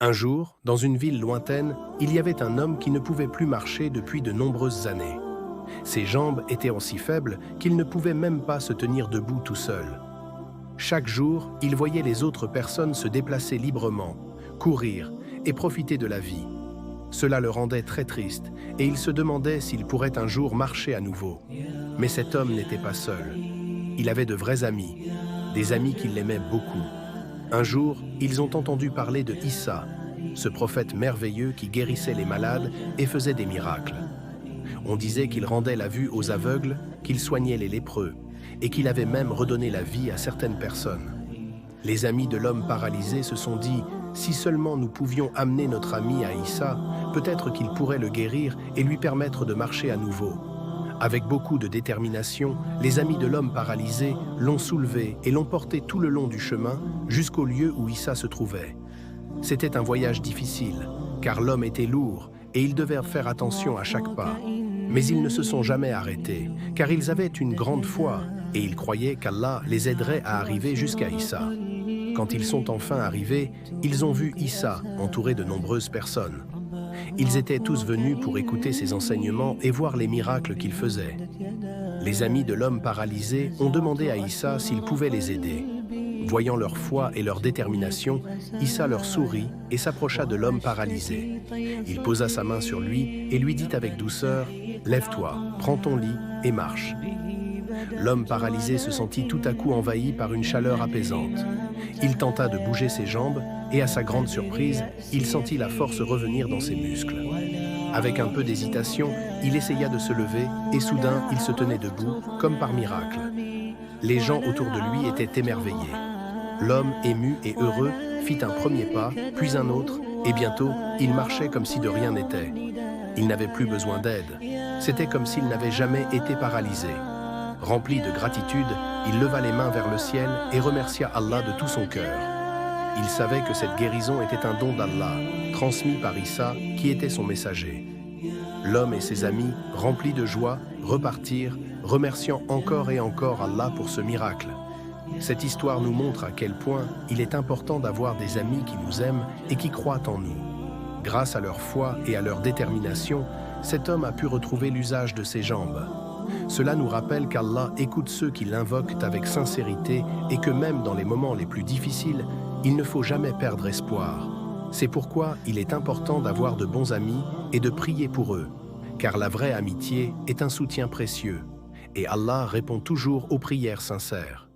Un jour, dans une ville lointaine, il y avait un homme qui ne pouvait plus marcher depuis de nombreuses années. Ses jambes étaient si faibles qu'il ne pouvait même pas se tenir debout tout seul. Chaque jour, il voyait les autres personnes se déplacer librement, courir et profiter de la vie. Cela le rendait très triste et il se demandait s'il pourrait un jour marcher à nouveau. Mais cet homme n'était pas seul. Il avait de vrais amis, des amis qui l'aimaient beaucoup. Un jour, ils ont entendu parler de Issa, ce prophète merveilleux qui guérissait les malades et faisait des miracles. On disait qu'il rendait la vue aux aveugles, qu'il soignait les lépreux, et qu'il avait même redonné la vie à certaines personnes. Les amis de l'homme paralysé se sont dit « Si seulement nous pouvions amener notre ami à Issa, peut-être qu'il pourrait le guérir et lui permettre de marcher à nouveau. » Avec beaucoup de détermination, les amis de l'homme paralysé l'ont soulevé et l'ont porté tout le long du chemin jusqu'au lieu où Issa se trouvait. C'était un voyage difficile, car l'homme était lourd et ils devaient faire attention à chaque pas. Mais ils ne se sont jamais arrêtés, car ils avaient une grande foi et ils croyaient qu'Allah les aiderait à arriver jusqu'à Issa. Quand ils sont enfin arrivés, ils ont vu Issa entouré de nombreuses personnes. Ils étaient tous venus pour écouter ses enseignements et voir les miracles qu'il faisait. Les amis de l'homme paralysé ont demandé à Issa s'il pouvait les aider. Voyant leur foi et leur détermination, Issa leur sourit et s'approcha de l'homme paralysé. Il posa sa main sur lui et lui dit avec douceur « Lève-toi, prends ton lit et marche ». L'homme paralysé se sentit tout à coup envahi par une chaleur apaisante. Il tenta de bouger ses jambes et à sa grande surprise, il sentit la force revenir dans ses muscles. Avec un peu d'hésitation, il essaya de se lever et soudain, il se tenait debout, comme par miracle. Les gens autour de lui étaient émerveillés. L'homme, ému et heureux, fit un premier pas, puis un autre, et bientôt, il marchait comme si de rien n'était. Il n'avait plus besoin d'aide. C'était comme s'il n'avait jamais été paralysé. Rempli de gratitude, il leva les mains vers le ciel et remercia Allah de tout son cœur. Il savait que cette guérison était un don d'Allah, transmis par Issa, qui était son messager. L'homme et ses amis, remplis de joie, repartirent, remerciant encore et encore Allah pour ce miracle. Cette histoire nous montre à quel point il est important d'avoir des amis qui nous aiment et qui croient en nous. Grâce à leur foi et à leur détermination, cet homme a pu retrouver l'usage de ses jambes. Cela nous rappelle qu'Allah écoute ceux qui l'invoquent avec sincérité et que même dans les moments les plus difficiles, il ne faut jamais perdre espoir. C'est pourquoi il est important d'avoir de bons amis et de prier pour eux, car la vraie amitié est un soutien précieux et Allah répond toujours aux prières sincères.